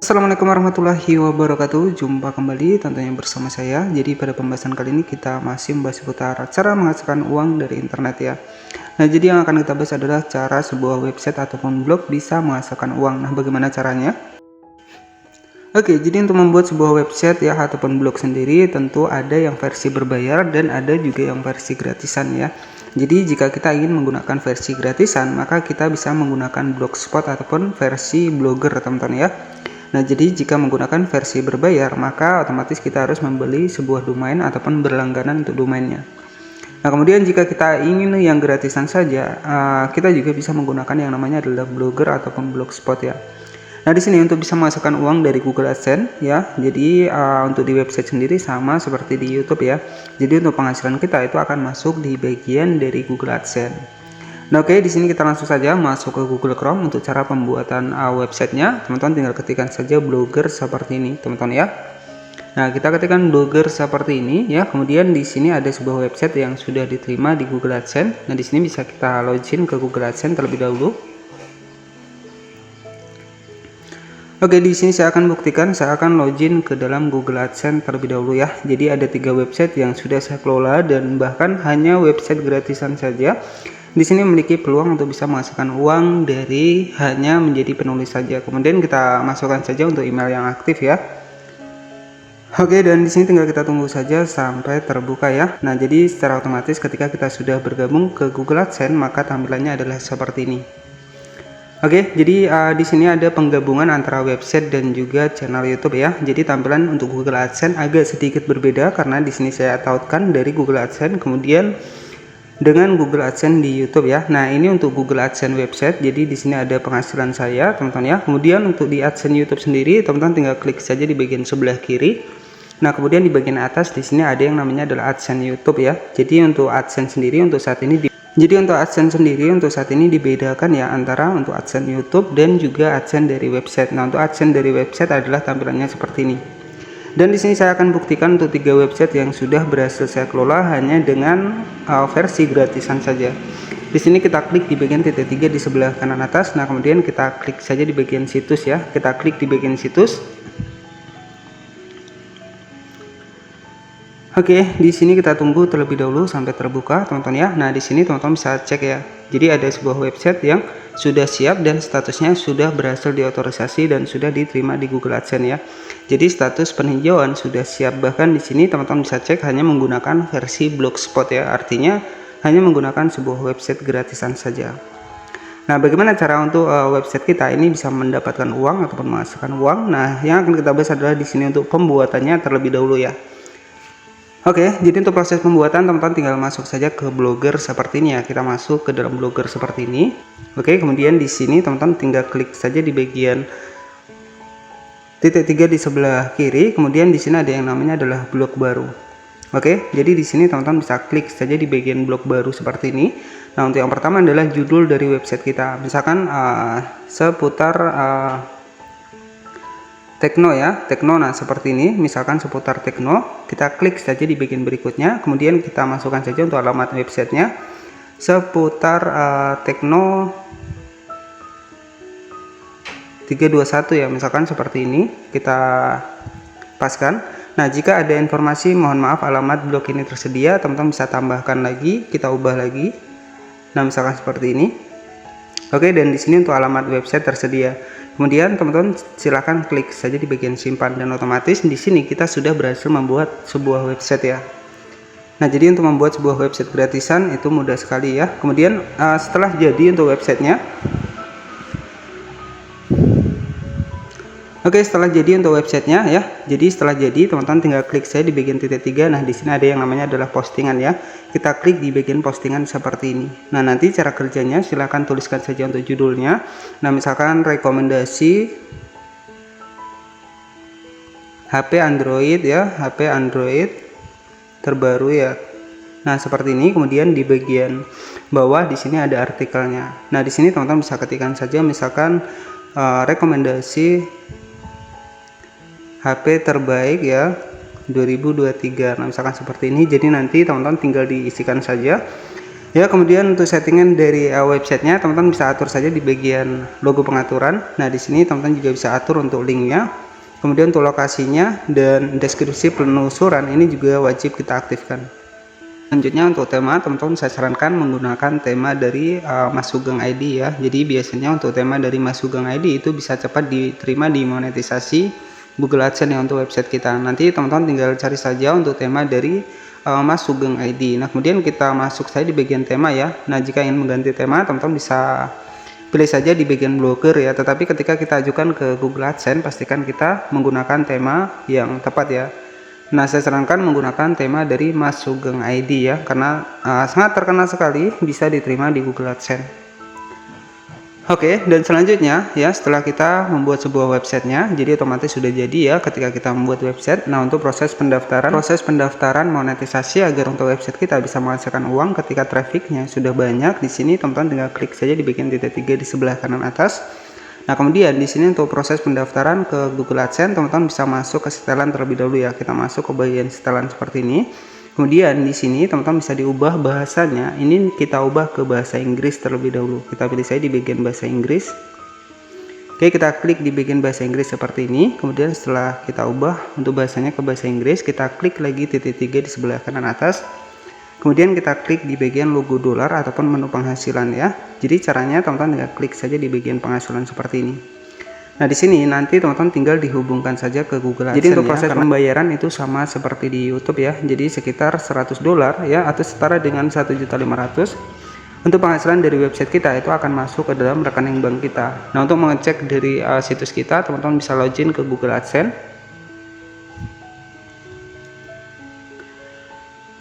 Assalamualaikum warahmatullahi wabarakatuh. Jumpa kembali tentunya bersama saya. Jadi pada pembahasan kali ini kita masih membahas seputar cara menghasilkan uang dari internet ya. Nah, jadi yang akan kita bahas adalah cara sebuah website ataupun blog bisa menghasilkan uang. Nah, bagaimana caranya? Oke, jadi untuk membuat sebuah website ya ataupun blog sendiri tentu ada yang versi berbayar dan ada juga yang versi gratisan ya. Jadi jika kita ingin menggunakan versi gratisan, maka kita bisa menggunakan Blogspot ataupun versi Blogger teman-teman ya. Nah, jadi jika menggunakan versi berbayar, maka otomatis kita harus membeli sebuah domain ataupun berlangganan untuk domainnya. Nah, kemudian jika kita ingin yang gratisan saja, kita juga bisa menggunakan yang namanya adalah Blogger ataupun Blogspot ya. Nah, di sini untuk bisa menghasilkan uang dari Google AdSense ya. Jadi untuk di website sendiri sama seperti di YouTube ya. Jadi untuk penghasilan kita itu akan masuk di bagian dari Google AdSense. Nah, oke, di sini kita langsung saja masuk ke Google Chrome untuk cara pembuatan websitenya. Teman-teman tinggal ketikkan saja Blogger seperti ini, teman-teman ya. Nah, kita ketikkan Blogger seperti ini ya. Kemudian di sini ada sebuah website yang sudah diterima di Google AdSense. Nah, di sini bisa kita login ke Google AdSense terlebih dahulu. Oke, di sini saya akan buktikan, saya akan login ke dalam Google AdSense terlebih dahulu ya. Jadi ada 3 website yang sudah saya kelola dan bahkan hanya website gratisan saja. Di sini memiliki peluang untuk bisa menghasilkan uang dari hanya menjadi penulis saja. Kemudian kita masukkan saja untuk email yang aktif ya. Oke, dan di sini tinggal kita tunggu saja sampai terbuka ya. Nah, jadi secara otomatis ketika kita sudah bergabung ke Google AdSense, maka tampilannya adalah seperti ini. Oke, jadi di sini ada penggabungan antara website dan juga channel YouTube ya. Jadi tampilan untuk Google AdSense agak sedikit berbeda karena di sini saya tautkan dari Google AdSense kemudian dengan Google AdSense di YouTube ya. Nah, ini untuk Google AdSense website. Jadi di sini ada penghasilan saya, teman-teman ya. Kemudian untuk di AdSense YouTube sendiri, teman-teman tinggal klik saja di bagian sebelah kiri. Nah, kemudian di bagian atas di sini ada yang namanya adalah AdSense YouTube ya. Jadi untuk AdSense sendiri untuk saat ini untuk saat ini dibedakan ya antara untuk AdSense YouTube dan juga AdSense dari website. Nah, untuk AdSense dari website adalah tampilannya seperti ini. Dan di sini saya akan buktikan untuk 3 website yang sudah berhasil saya kelola hanya dengan versi gratisan saja. Di sini kita klik di bagian titik 3 di sebelah kanan atas. Nah, kemudian kita klik saja di bagian situs ya. Kita klik di bagian situs. Oke, di sini kita tunggu terlebih dahulu sampai terbuka, teman-teman ya. Nah, di sini teman-teman bisa cek ya. Jadi ada sebuah website yang sudah siap dan statusnya sudah berhasil diotorisasi dan sudah diterima di Google AdSense ya. Jadi status peninjauan sudah siap. Bahkan di sini teman-teman bisa cek hanya menggunakan versi Blogspot ya. Artinya hanya menggunakan sebuah website gratisan saja. Nah, bagaimana cara untuk website kita ini bisa mendapatkan uang ataupun menghasilkan uang? Nah, yang akan kita bahas adalah di sini untuk pembuatannya terlebih dahulu ya. Oke, jadi untuk proses pembuatan teman-teman tinggal masuk saja ke Blogger seperti ini ya. Kita masuk ke dalam Blogger seperti ini. Oke, kemudian di sini teman-teman tinggal klik saja di bagian titik 3 di sebelah kiri. Kemudian di sini ada yang namanya adalah blog baru. Oke, jadi di sini teman-teman bisa klik saja di bagian blog baru seperti ini. Nah, untuk yang pertama adalah judul dari website kita. Misalkan seputar Tekno ya, Tekno. Nah, seperti ini, misalkan seputar Tekno, kita klik saja di bagian berikutnya, kemudian kita masukkan saja untuk alamat websitenya seputar Tekno 321 ya, misalkan seperti ini, kita paskan. Nah, jika ada informasi mohon maaf alamat blog ini tersedia, teman-teman bisa tambahkan lagi, kita ubah lagi. Nah, misalkan seperti ini. Oke, dan di sini untuk alamat website tersedia. Kemudian teman-teman silahkan klik saja di bagian simpan dan otomatis di sini kita sudah berhasil membuat sebuah website ya. Nah, jadi untuk membuat sebuah website gratisan itu mudah sekali ya. Kemudian setelah jadi untuk websitenya, oke, setelah jadi untuk websitenya ya. Jadi setelah jadi teman-teman tinggal klik saja di bagian titik 3. Nah, di sini ada yang namanya adalah postingan ya. Kita klik di bagian postingan seperti ini. Nah, nanti cara kerjanya silahkan tuliskan saja untuk judulnya. Nah, misalkan rekomendasi HP Android ya, HP Android terbaru ya. Nah, seperti ini. Kemudian di bagian bawah di sini ada artikelnya. Nah, di sini teman-teman bisa ketikkan saja misalkan rekomendasi HP terbaik ya 2023. Nah, misalkan seperti ini. Jadi nanti teman-teman tinggal diisikan saja Ya, kemudian untuk settingan dari websitenya, teman-teman bisa atur saja di bagian logo pengaturan. Nah, di sini teman-teman juga bisa atur untuk linknya, kemudian untuk lokasinya dan deskripsi penelusuran ini juga wajib kita aktifkan. Selanjutnya untuk tema, teman-teman saya sarankan menggunakan tema dari Mas Sugeng ID ya. Jadi biasanya untuk tema dari Mas Sugeng ID itu bisa cepat diterima di monetisasi Google AdSense ya untuk website kita. Nanti teman-teman tinggal cari saja untuk tema dari Mas Sugeng ID. Nah, kemudian kita masuk saja di bagian tema ya. Nah, jika ingin mengganti tema, teman-teman bisa pilih saja di bagian blogger ya. Tetapi ketika kita ajukan ke Google AdSense, pastikan kita menggunakan tema yang tepat ya. Nah, saya sarankan menggunakan tema dari Mas Sugeng ID ya, karena sangat terkenal sekali, bisa diterima di Google AdSense. Oke, dan selanjutnya ya, setelah kita membuat sebuah websitenya, jadi otomatis sudah jadi ya ketika kita membuat website. Nah, untuk proses pendaftaran monetisasi agar untuk website kita bisa menghasilkan uang ketika trafficnya sudah banyak, di sini teman-teman tinggal klik saja di bagian titik 3 di sebelah kanan atas. Nah, kemudian di sini untuk proses pendaftaran ke Google AdSense, teman-teman bisa masuk ke setelan terlebih dahulu ya. Kita masuk ke bagian setelan seperti ini. Kemudian di sini teman-teman bisa diubah bahasanya. Ini kita ubah ke bahasa Inggris terlebih dahulu. Kita pilih saja di bagian bahasa Inggris. Oke, kita klik di bagian bahasa Inggris seperti ini. Kemudian setelah kita ubah untuk bahasanya ke bahasa Inggris, kita klik lagi titik 3 di sebelah kanan atas. Kemudian kita klik di bagian logo dolar ataupun menu penghasilan ya. Jadi caranya teman-teman tinggal klik saja di bagian penghasilan seperti ini. Nah, di sini nanti teman-teman tinggal dihubungkan saja ke Google AdSense. Jadi untuk proses pembayaran itu sama seperti di YouTube ya. Jadi sekitar $100 ya, atau setara dengan 1.500.000. Untuk penghasilan dari website kita itu akan masuk ke dalam rekening bank kita. Nah, untuk mengecek dari situs kita, teman-teman bisa login ke Google AdSense.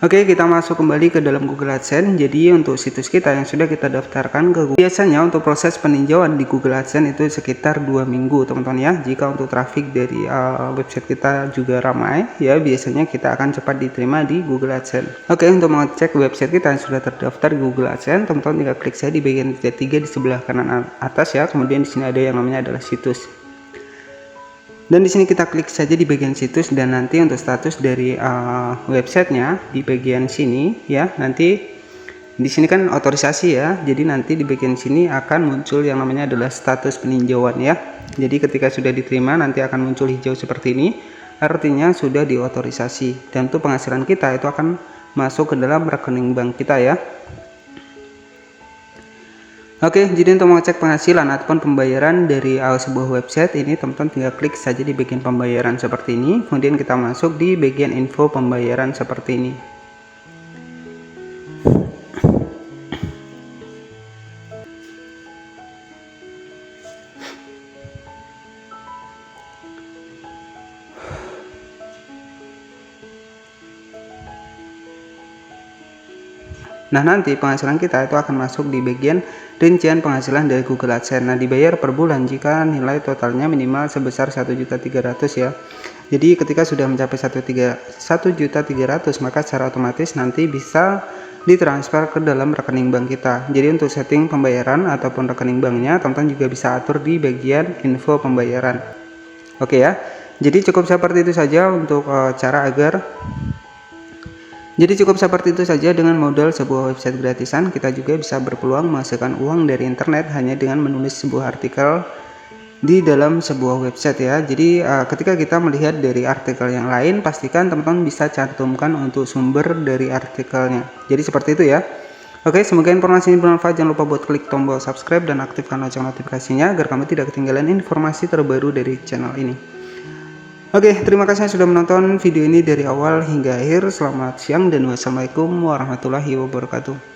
Oke, kita masuk kembali ke dalam Google AdSense. Jadi untuk situs kita yang sudah kita daftarkan ke Google, biasanya untuk proses peninjauan di Google AdSense itu sekitar 2 minggu teman-teman ya. Jika untuk traffic dari website kita juga ramai ya, biasanya kita akan cepat diterima di Google AdSense. Oke, untuk mengecek website kita yang sudah terdaftar di Google AdSense, teman-teman tinggal klik saja di bagian titik 3 di sebelah kanan atas ya. Kemudian di sini ada yang namanya adalah situs. Dan di sini kita klik saja di bagian situs, dan nanti untuk status dari websitenya di bagian sini ya, nanti di sini kan otorisasi ya, jadi nanti di bagian sini akan muncul yang namanya adalah status peninjauan ya. Jadi ketika sudah diterima nanti akan muncul hijau seperti ini, artinya sudah diotorisasi, dan untuk penghasilan kita itu akan masuk ke dalam rekening bank kita ya. Oke, jadi untuk mengecek penghasilan ataupun pembayaran dari sebuah website ini, teman-teman tinggal klik saja di bagian pembayaran seperti ini. Kemudian kita masuk di bagian info pembayaran seperti ini. Nah, nanti penghasilan kita itu akan masuk di bagian rincian penghasilan dari Google AdSense. Nah, dibayar per bulan jika nilai totalnya minimal sebesar 1.300.000 ya. Jadi ketika sudah mencapai 1.300.000, maka secara otomatis nanti bisa ditransfer ke dalam rekening bank kita. Jadi untuk setting pembayaran ataupun rekening banknya, teman-teman juga bisa atur di bagian info pembayaran. Oke ya. Jadi cukup seperti itu saja untuk Jadi cukup seperti itu saja dengan modal sebuah website gratisan. Kita juga bisa berpeluang menghasilkan uang dari internet hanya dengan menulis sebuah artikel di dalam sebuah website ya. Jadi ketika kita melihat dari artikel yang lain, pastikan teman-teman bisa cantumkan untuk sumber dari artikelnya. Jadi seperti itu ya. Oke, semoga informasi ini bermanfaat. Jangan lupa buat klik tombol subscribe dan aktifkan lonceng notifikasinya agar kamu tidak ketinggalan informasi terbaru dari channel ini. Oke, terima kasih sudah menonton video ini dari awal hingga akhir. Selamat siang dan wassalamualaikum warahmatullahi wabarakatuh.